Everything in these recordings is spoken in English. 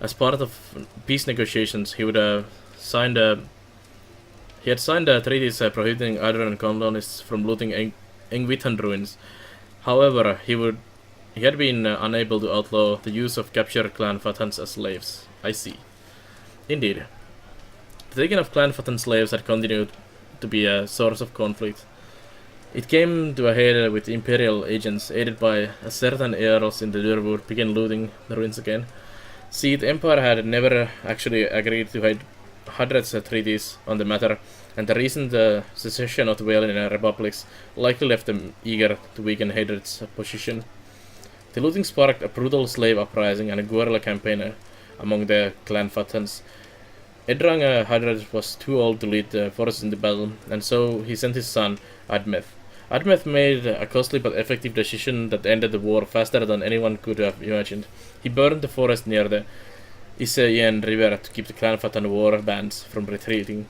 As part of peace negotiations, he had signed a treaties prohibiting Adran colonists from looting Engwithan ruins. However, he had been unable to outlaw the use of captured clan Fathans as slaves. I see. Indeed. The taking of clan Fathan slaves had continued to be a source of conflict. It came to a head with Imperial agents, aided by a certain Earls in the Durwood, began looting the ruins again. See, the Empire had never actually agreed to Hadred's treaties on the matter, and the recent secession of the Walian republics likely left them eager to weaken Hadred's position. The looting sparked a brutal slave uprising and a guerrilla campaign among the clan Fathans. Edrang Hadred was too old to lead the forces into battle, and so he sent his son, Admeth. Admeth made a costly but effective decision that ended the war faster than anyone could have imagined. He burned the forest near the Iseyen River to keep the Clan Fathan war bands from retreating.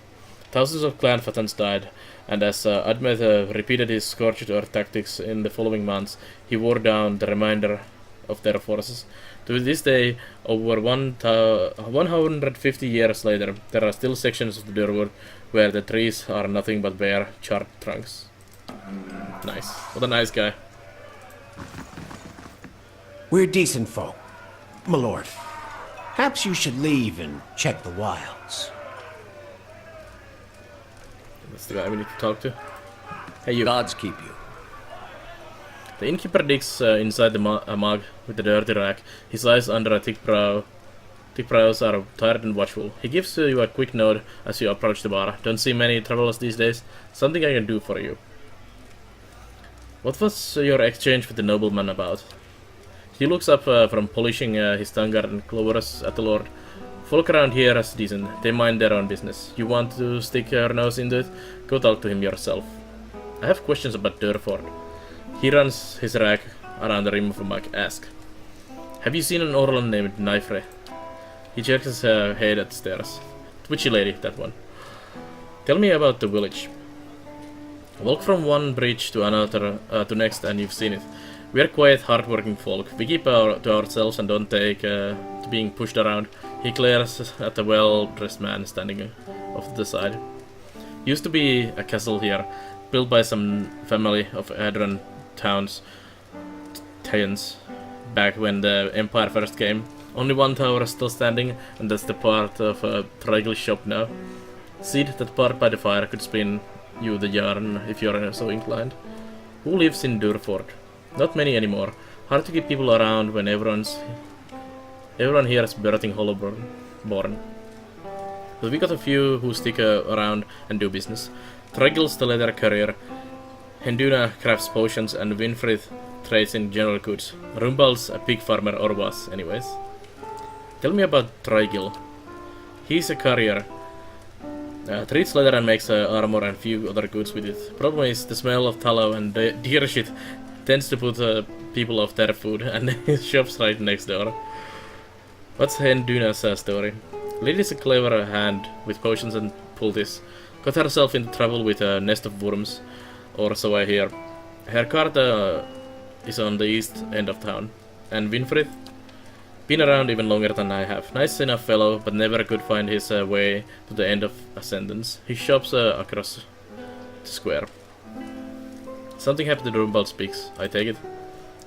Thousands of Clan Fathans died, and as Admeth repeated his scorched earth tactics in the following months, he wore down the remainder of their forces. To this day, over 150 years later, there are still sections of the Durwood where the trees are nothing but bare, charred trunks. Nice. What a nice guy. We're decent folk, my lord. Perhaps you should leave and check the wilds. That's the guy we need to talk to. Hey, you. Gods keep you. The innkeeper digs inside the mug with the dirty rack. His eyes under a thick brows are tired and watchful. He gives you a quick nod as you approach the bar. Don't see many travelers these days. Something I can do for you. What was your exchange with the nobleman about? He looks up from polishing his tankard and glowers at the lord. Folk around here are decent. They mind their own business. You want to stick your nose into it? Go talk to him yourself. I have questions about Durford. He runs his rack around the rim of a mug. Ask. Have you seen an Orlan named Naifre? He jerks his head at the stairs. Twitchy lady, that one. Tell me about the village. Walk from one bridge to another to next and you've seen it. We are quiet, hard-working folk. We keep to ourselves and don't take to being pushed around. He glares at the well-dressed man standing off to the side. Used to be a castle here, built by some family of Adran Thanes back when the Empire first came. Only one tower is still standing, and that's the part of a Trigly's shop now. Seed that part by the fire could spin you the yarn if you're so inclined. Who lives in Durford? Not many anymore. Hard to keep people around when everyone here is birthing Hollowborn. But we got a few who stick around and do business. Trigyl's the leather courier. Henduna crafts potions and Winfried trades in general goods. Rumbald's a pig farmer, or was, anyways. Tell me about Trygyl. He's a courier. Treats leather and makes armor and few other goods with it. Problem is, the smell of tallow and deer shit tends to put people off their food, and his shop's right next door. What's Henduna's story? Lady's a clever hand with potions and poultice. Got herself into trouble with a nest of worms, or so I hear. Her cart is on the east end of town. And Winfried? Been around even longer than I have. Nice enough fellow, but never could find his way to the end of a sentence. He shops across the square. Something happened to Rumbald speaks, I take it.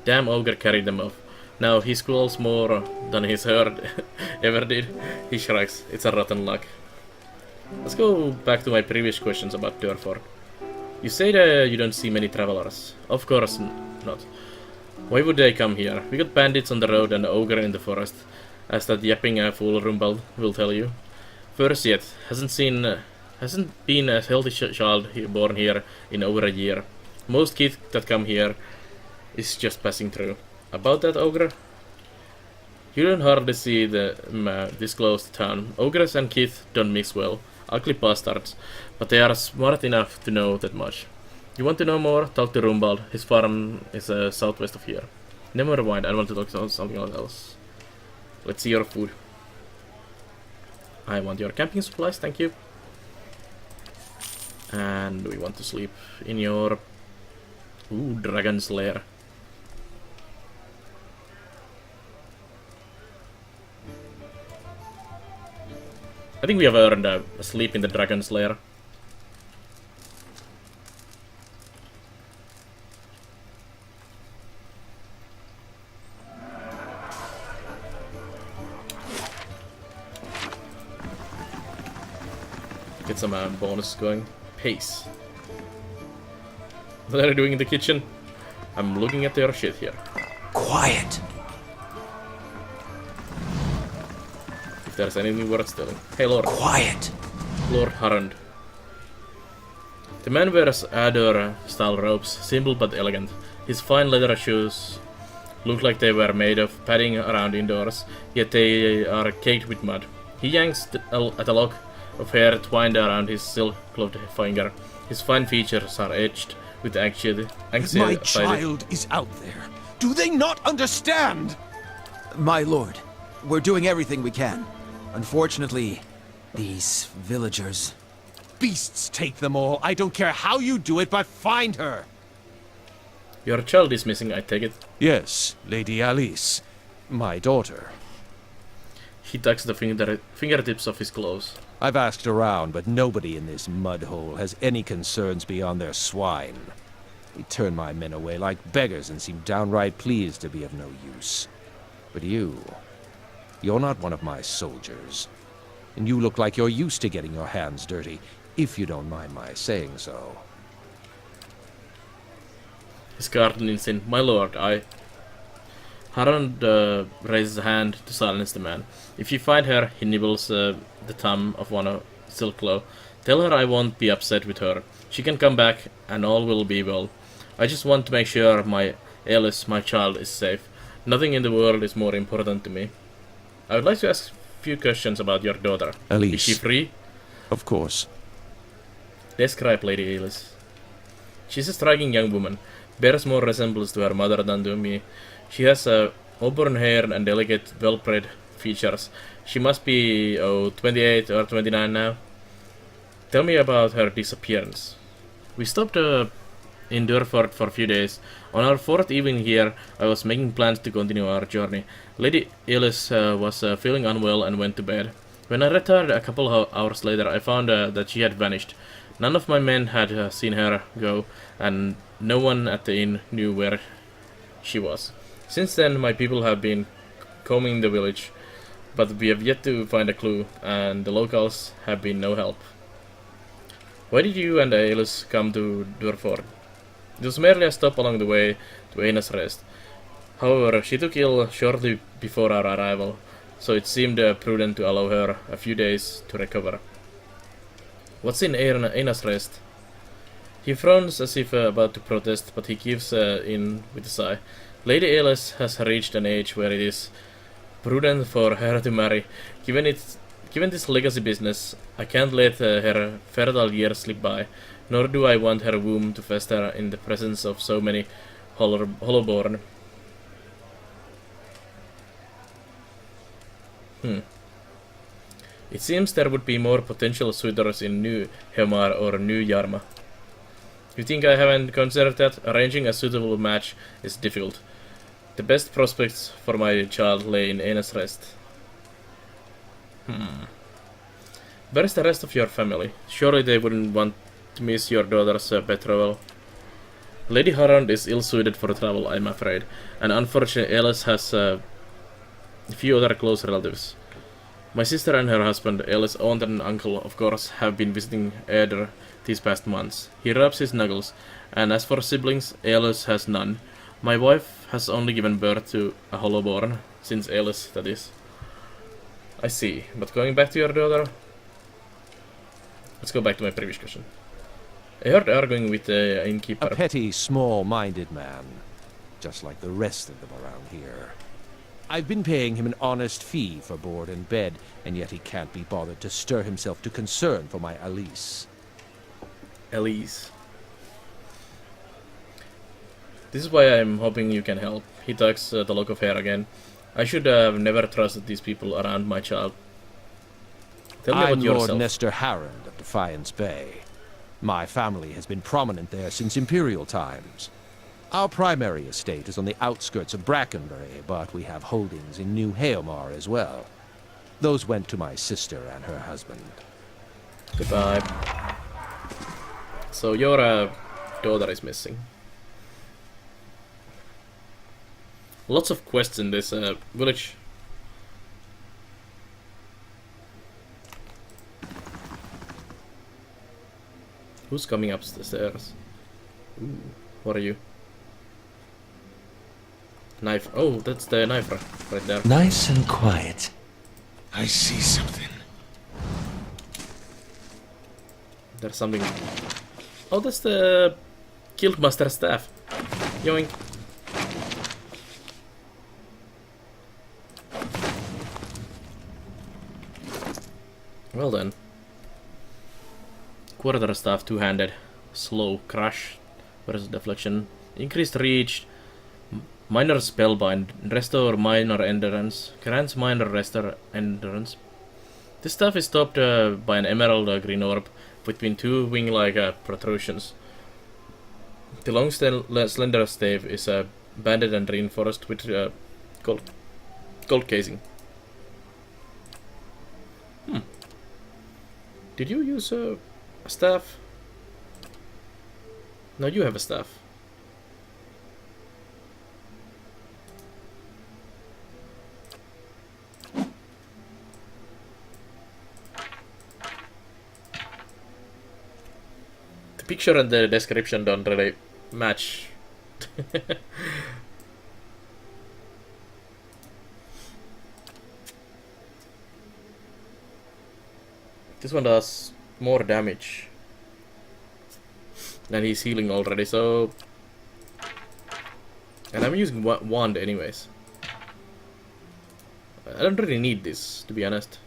Damn ogre carried them off. Now he squalls more than his herd ever did. He shrugs. It's a rotten luck. Let's go back to my previous questions about Durford. You say that you don't see many travelers. Of course not. Why would they come here? We got bandits on the road and an ogre in the forest, as that yapping fool Rumbald will tell you. First yet, hasn't been a healthy child born here in over a year. Most kids that come here is just passing through. About that ogre? You don't hardly see them this close to town. Ogres and kids don't mix well. Ugly bastards, but they are smart enough to know that much. You want to know more? Talk to Rumbald. His farm is southwest of here. Never mind, I want to talk about something else. Let's see your food. I want your camping supplies, thank you. And we want to sleep in your... Ooh, dragon's lair. I think we have earned a sleep in the Dragon's Lair. Get some bonus going. Pace. What are you doing in the kitchen? I'm looking at your shit here. Quiet. If there's anything worth stealing. Hey, Lord. Quiet. Lord Harrond. The man wears Ador-style robes, simple but elegant. His fine leather shoes look like they were made of padding around indoors, yet they are caked with mud. He yanks at a lock of hair twined around his silk-clothed finger. His fine features are edged with anxiety. My child is out there. Do they not understand? My lord, we're doing everything we can. Unfortunately, these villagers... Beasts take them all. I don't care how you do it, but find her. Your child is missing, I take it. Yes, Lady Alice. My daughter. He tucks the fingertips of his clothes. I've asked around, but nobody in this mud hole has any concerns beyond their swine. They turn my men away like beggars and seem downright pleased to be of no use. But you're not one of my soldiers. And you look like you're used to getting your hands dirty, if you don't mind my saying so. His guardian is in. My lord, Harrond raises a hand to silence the man. If you find her, he nibbles the thumb of one Silkclaw. Tell her I won't be upset with her. She can come back, and all will be well. I just want to make sure my Alice, my child, is safe. Nothing in the world is more important to me. I would like to ask a few questions about your daughter. Alice. Is she free? Of course. Describe Lady Alice. She's a striking young woman. Bears more resemblance to her mother than to me. She has auburn hair and delicate, well-bred features. She must be, 28 or 29 now. Tell me about her disappearance. We stopped in Durford for a few days. On our fourth evening here, I was making plans to continue our journey. Lady Alice was feeling unwell and went to bed. When I returned a couple of hours later, I found that she had vanished. None of my men had seen her go, and no one at the inn knew where she was. Since then, my people have been combing the village, but we have yet to find a clue, and the locals have been no help. Why did you and Alice come to Durford? It was merely a stop along the way to Einar's Rest. However, she took ill shortly before our arrival, so it seemed prudent to allow her a few days to recover. What's in Einar's Rest? He frowns as if about to protest, but he gives in with a sigh. Lady Alice has reached an age where it is prudent for her to marry. Given this legacy business, I can't let her fertile years slip by, nor do I want her womb to fester in the presence of so many hollowborn. It seems there would be more potential suitors in New Heomar or New Yarma. You think I haven't considered that? Arranging a suitable match is difficult. The best prospects for my child lay in Einar's Rest. Where is the rest of your family? Surely they wouldn't want to miss your daughter's betrothal. Lady Harrond is ill-suited for travel, I'm afraid, and unfortunately Alice has a few other close relatives. My sister and her husband, Alice's aunt and uncle, of course, have been visiting Eder these past months. He rubs his knuckles, and as for siblings, Alice has none. My wife has only given birth to a hollowborn, since Alice, that is. I see, but going back to your daughter... Let's go back to my previous question. I heard arguing with the innkeeper. A petty, small-minded man, just like the rest of them around here. I've been paying him an honest fee for board and bed, and yet he can't be bothered to stir himself to concern for my Alice. Elise. This is why I'm hoping you can help. He tucks the lock of hair again. I should have never trusted these people around my child. Tell me about yourself. I'm Lord Nestor Harrond of Defiance Bay. My family has been prominent there since Imperial times. Our primary estate is on the outskirts of Brackenbury, but we have holdings in New Heomar as well. Those went to my sister and her husband. Goodbye. So your daughter is missing. Lots of quests in this village. Who's coming up the stairs? Ooh, what are you? Knife. Oh, that's the knife right there. Nice and quiet. I see something. There's something. Oh, that's the Guildmaster staff. Yoink. Well then. Quarter staff, two-handed. Slow, crush. Versus deflection. Increased reach. Minor spellbind. Restore minor endurance. Grants minor restore endurance. This staff is topped by an emerald green orb between two wing-like protrusions. The long slender stave is banded and reinforced with gold casing. Did you use a staff? No, you have a staff. The picture and the description don't really match. This one does more damage. And he's healing already, so... And I'm using wand anyways. I don't really need this, to be honest.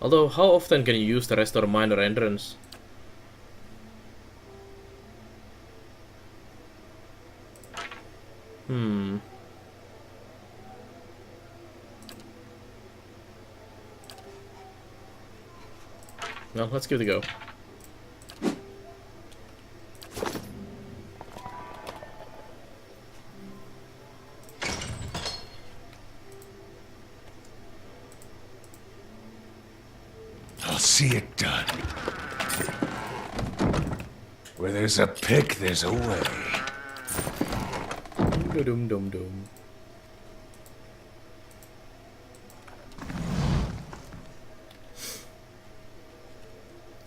Although, how often can you use the restore minor endurance? Well, let's give it a go. I'll see it done. Where there's a pick, there's a way. Dum dum dum.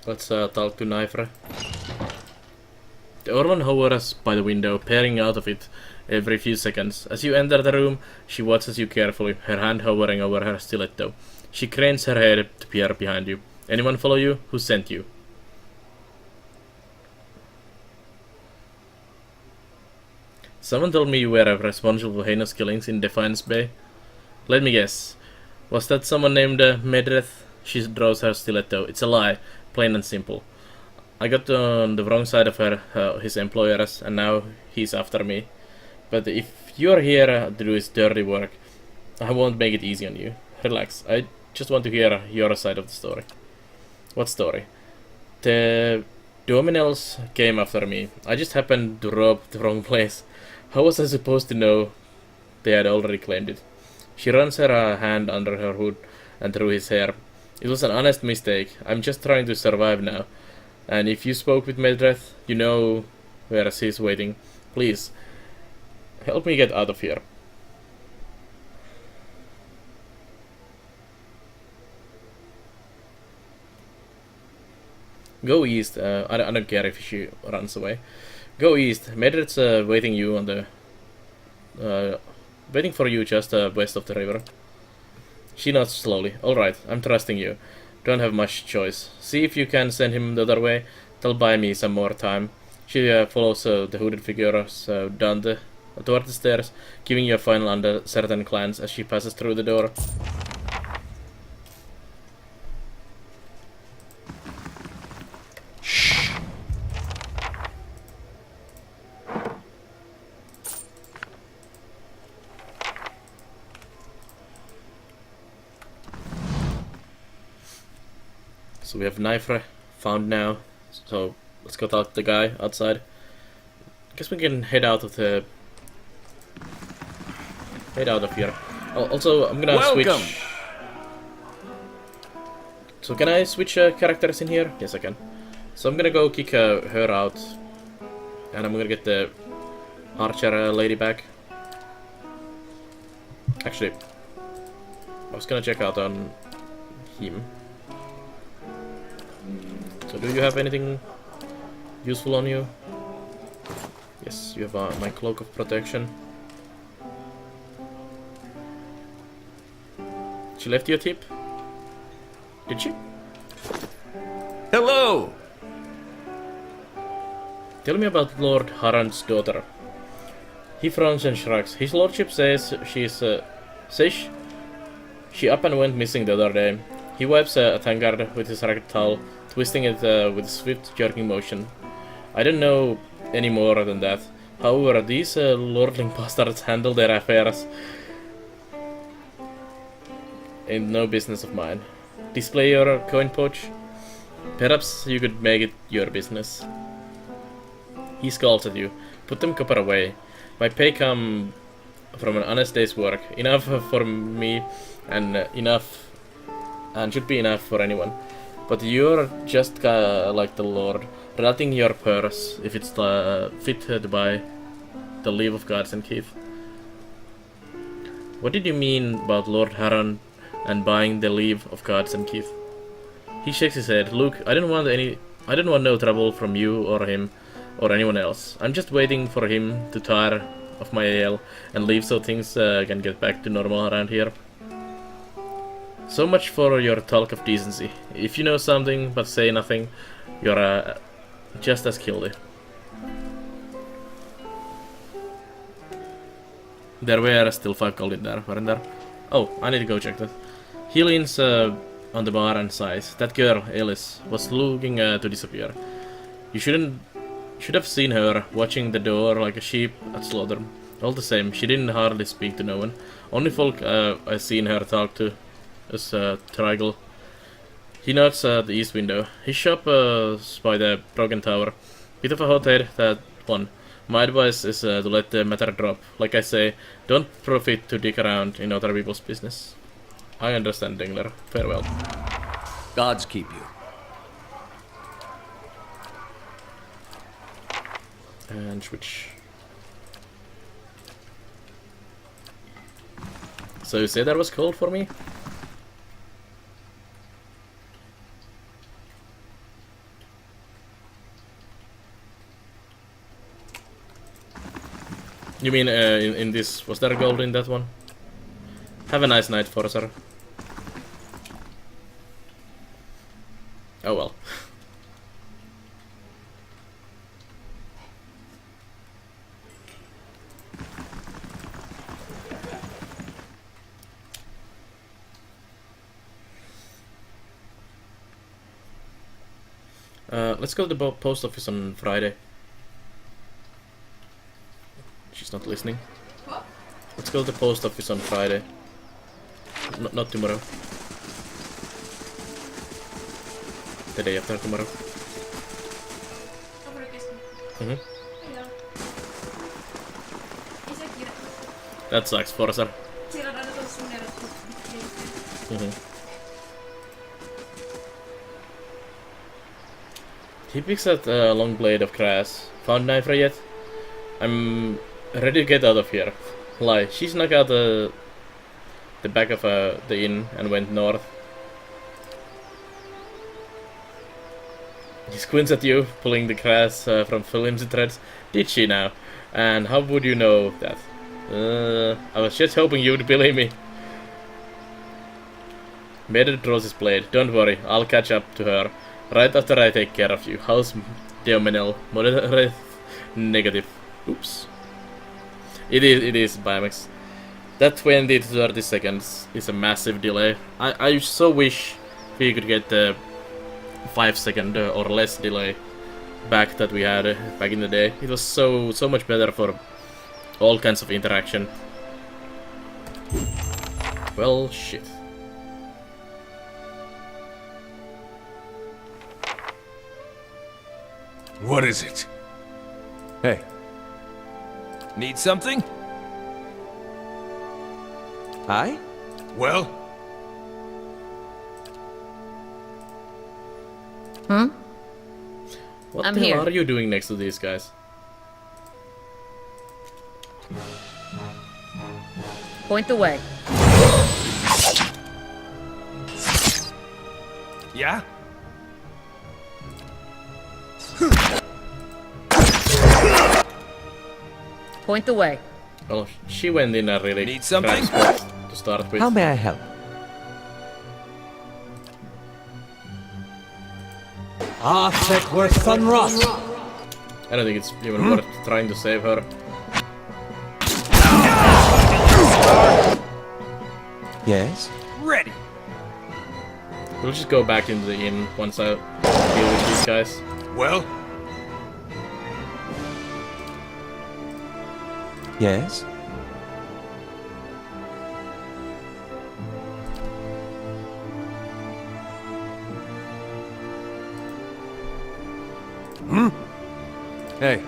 Let's talk to Nifra. The Orman hovers by the window, peering out of it every few seconds. As you enter the room, she watches you carefully, her hand hovering over her stiletto. She cranes her head to peer behind you. Anyone follow you? Who sent you? Someone told me you were responsible for heinous killings in Defiance Bay. Let me guess. Was that someone named Medreth? She draws her stiletto. It's a lie. Plain and simple. I got on the wrong side of his employers, and now he's after me. But if you're here to do his dirty work, I won't make it easy on you. Relax, I just want to hear your side of the story. What story? The Dominels came after me. I just happened to rob the wrong place. How was I supposed to know they had already claimed it? She runs her hand under her hood and through his hair. It was an honest mistake. I'm just trying to survive now. And if you spoke with Medreth, you know where she's waiting. Please, help me get out of here. Go east. I don't care if she runs away. Go east. Medreth's waiting you on the... waiting for you just west of the river. She nods slowly. Alright, I'm trusting you. Don't have much choice. See if you can send him the other way. That'll buy me some more time. She follows the hooded figures down toward the stairs, giving you a final uncertain glance as she passes through the door. So we have Nifra found now, so let's go talk to the guy outside. Guess we can head out of here. Also, I'm gonna Welcome. switch. So can I switch characters in here? Yes, I can. So I'm gonna go kick her out, and I'm gonna get the archer lady back. Actually, I was gonna check out on him. So do you have anything useful on you? Yes, you have my cloak of protection. She left you a tip? Did she? Hello! Tell me about Lord Harand's daughter. He frowns and shrugs. His lordship says she up and went missing the other day. He wipes a tankard with his ragged towel, twisting it with a swift, jerking motion. I don't know any more than that. However, these lordling bastards handle their affairs. Ain't no business of mine. Display your coin pouch? Perhaps you could make it your business. He scowls at you. Put them copper away. My pay come from an honest day's work. Enough for me, and enough, and should be enough for anyone. But you're just like the Lord, ratting your purse if it's fit to buy the leave of Guards and Keith. What did you mean about Lord Harand and buying the leave of Guards and Keith? He shakes his head. Look, I don't want no trouble from you or him or anyone else. I'm just waiting for him to tire of my ale and leave so things can get back to normal around here. So much for your talk of decency. If you know something but say nothing, you're just as guilty. There were still 5 gold in there, weren't there? Oh, I need to go check that. He leans on the bar and sighs. That girl, Alice, was looking to disappear. You should have seen her watching the door like a sheep at slaughter. All the same, she didn't hardly speak to no one. Only folk I seen her talk to is Trigel. He nods at the east window. His shop is by the broken tower. Bit of a hothead, that one. My advice is to let the matter drop. Like I say, don't profit to dig around in other people's business. I understand, Dingler. Farewell. Gods keep you. And switch. So you say that was cold for me? You mean in this, was there gold in that one? Have a nice night, Forcer. Oh well. Let's go to the post office on Friday. She's not listening. What? Let's go to the post office on Friday. Not tomorrow. The day after tomorrow. Mm-hmm. That sucks, Forcer. Mm-hmm. He picks at a long blade of grass. Found Nifra yet? I'm ready to get out of here. Lie, she snuck out the back of the inn and went north. He squints at you, pulling the grass from flimsy threads. Did she now? And how would you know that? I was just hoping you'd believe me. Maiden draws his blade. Don't worry, I'll catch up to her. Right after I take care of you. How's Deomenel? Moderate negative. Oops. It is Bimax. That 20 to 30 seconds is a massive delay. I so wish we could get the 5 second or less delay back that we had back in the day. It was so much better for all kinds of interaction. Well, shit. What is it? Hey. Need something? Aye? Well? What I'm the hell here. are you doing next to these guys? Point the way. Yeah? Point the way. Well, she went in a really Need something? crap spot to start with. How may I help? I don't think it's even worth trying to save her. Yes? Ready. We'll just go back into the inn once I deal with these guys. Well? Yes? Hey.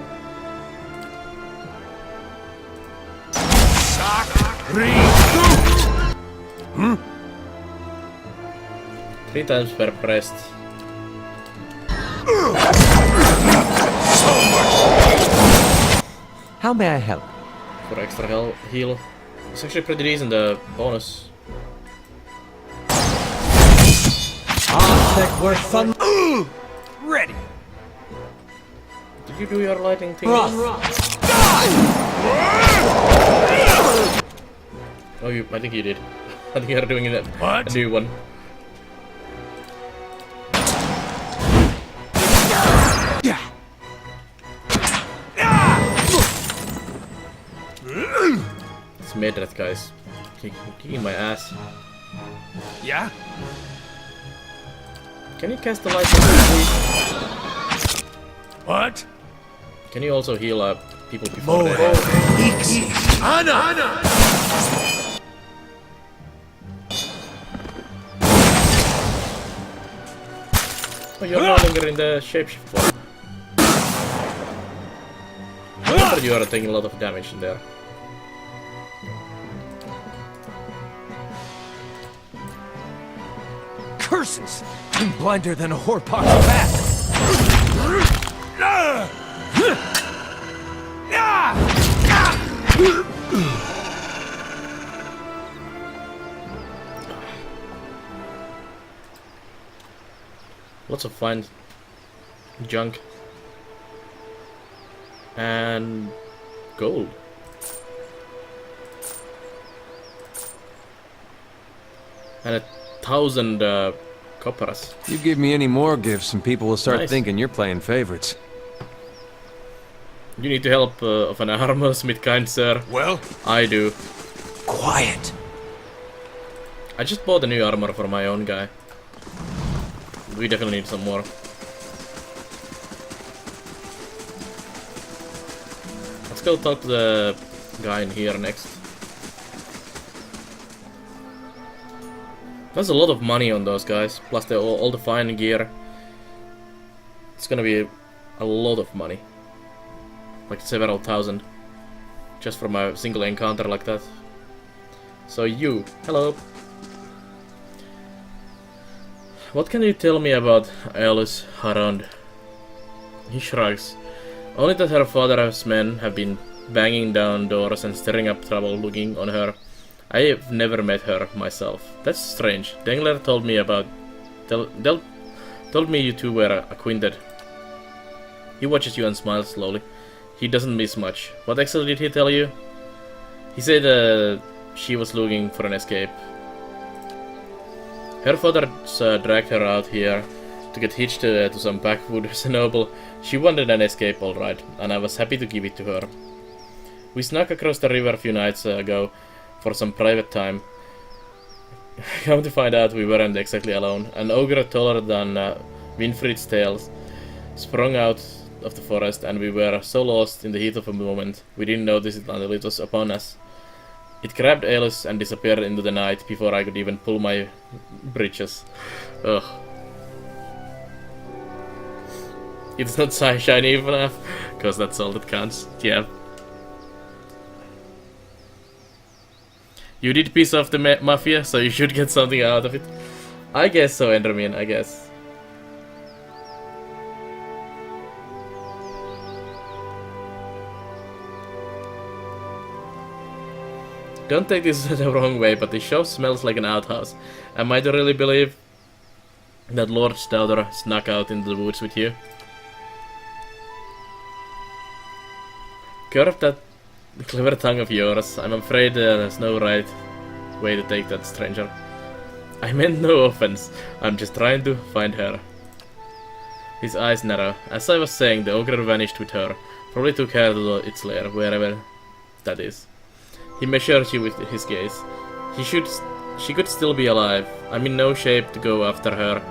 Three times per pressed. How may I help? For extra heal. It's actually pretty decent, the bonus. Ready. Did you do your lighting thing? Oh, I think you did. I think you're doing it. What? A new one. It's Medreth, guys. Kicking my ass. Yeah? Can you cast the light, please? What? Can you also heal people before they have? Anna! Oh, you're no longer in the shapeshift form. I remember you are taking a lot of damage in there. Curses! I'm blinder than a whorepox bat. Lots of fine junk. And gold. And 1,000 coppers. You give me any more gifts and people will start Nice. thinking you're playing favorites. You need to help of an armor smith, kind sir. Well? I do. Quiet. I just bought a new armor for my own guy. We definitely need some more. Let's go talk to the guy in here next. There's a lot of money on those guys, plus all the fine gear. It's gonna be a lot of money. Like several thousand. Just from a single encounter like that. So you, hello. What can you tell me about Aeolus Harond? He shrugs. Only that her father's men have been banging down doors and stirring up trouble looking on her. I have never met her myself. That's strange. Dengler told me about... told me you two were acquainted. He watches you and smiles slowly. He doesn't miss much. What exactly did he tell you? He said she was looking for an escape. Her father dragged her out here to get hitched to some backwoods noble. She wanted an escape, alright, and I was happy to give it to her. We snuck across the river a few nights ago for some private time. Come to find out, we weren't exactly alone. An ogre taller than Winfried's tales sprung out of the forest, and we were so lost in the heat of the moment, we didn't notice it until it was upon us. It grabbed Aeolus and disappeared into the night before I could even pull my breeches. Ugh. It's not shiny enough, because that's all that counts. Yeah. You did piss off the mafia, so you should get something out of it. I guess so, Endermin, I guess. Don't take this the wrong way, but this shop smells like an outhouse. Am I to really believe that Lord Stouter snuck out into the woods with you? Curb that clever tongue of yours. I'm afraid there's no right way to take that, stranger. I meant no offense. I'm just trying to find her. His eyes narrow. As I was saying, the ogre vanished with her. Probably took her to its lair, wherever that is. He measured you with his gaze. She could still be alive. I'm in no shape to go after her,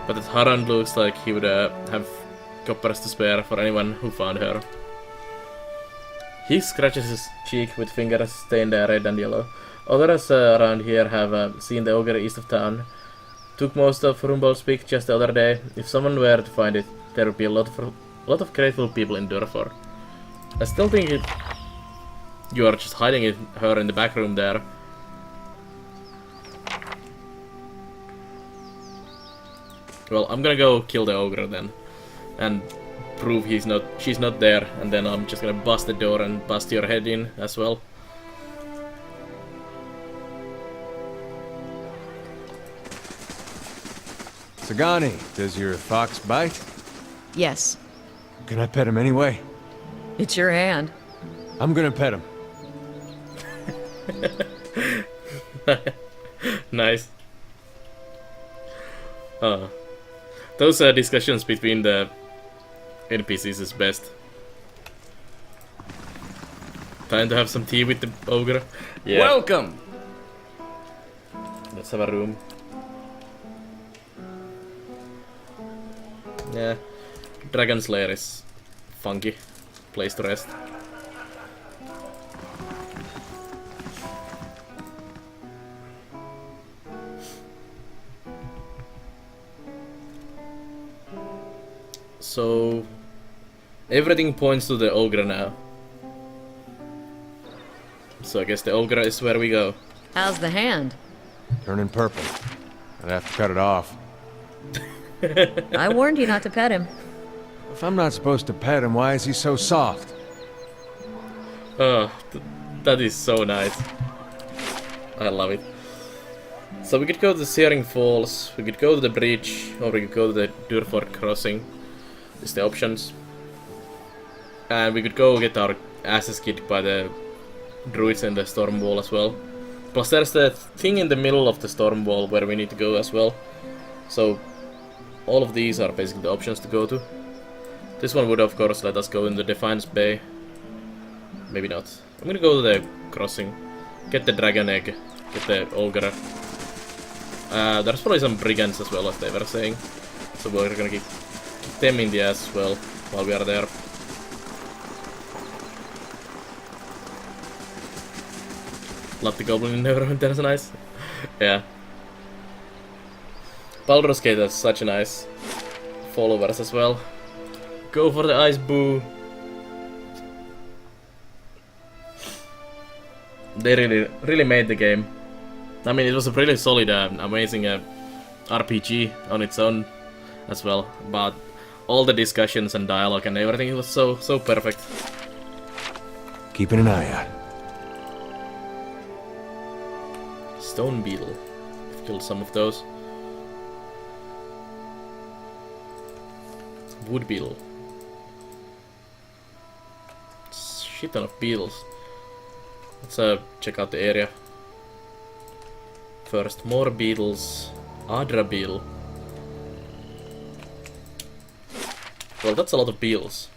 but that Harand looks like he would have coppers to spare for anyone who found her. He scratches his cheek with fingers stained red and yellow. Others around here have seen the ogre east of town. Took most of Rumble's Peak just the other day. If someone were to find it, there would be a lot of grateful people in Durfor. I still think you are just hiding her in the back room there. Well, I'm gonna go kill the ogre then, and prove she's not there, and then I'm just gonna bust the door and bust your head in as well. Sagani, does your fox bite? Yes. Can I pet him anyway? It's your hand. I'm gonna pet him. Nice. Those discussions between the NPCs is best. Time to have some tea with the ogre. Yeah. Welcome! Let's have a room. Yeah. Dragon's Lair is funky place to rest. So everything points to the ogre now. So I guess the ogre is where we go. How's the hand? Turning purple. I'd have to cut it off. I warned you not to pet him. If I'm not supposed to pet him, why is he so soft? Oh, that is so nice. I love it. So we could go to the Searing Falls, we could go to the bridge, or we could go to the Durfor Crossing. Is the options. And we could go get our asses kicked by the druids in the storm wall as well. Plus there's the thing in the middle of the storm wall where we need to go as well. So all of these are basically the options to go to. This one would of course let us go in the Defiance Bay. Maybe not. I'm gonna go to the crossing. Get the dragon egg. Get the ogre. There's probably some brigands as well as they were saying. So we're gonna kick them in the ass as well while we are there. Love the goblin in Neverwinter, that's nice. Yeah. Baldur's Gate has such a nice followers as well. Go for the ice boo. They really made the game. I mean, it was a really solid, amazing RPG on its own as well. But all the discussions and dialogue and everything, it was so perfect. Keeping an eye out. Stone beetle. I've killed some of those. Wood beetle. Shit ton of beetles. Let's check out the area. First, more beetles. Adra beetle. Well, that's a lot of beetles.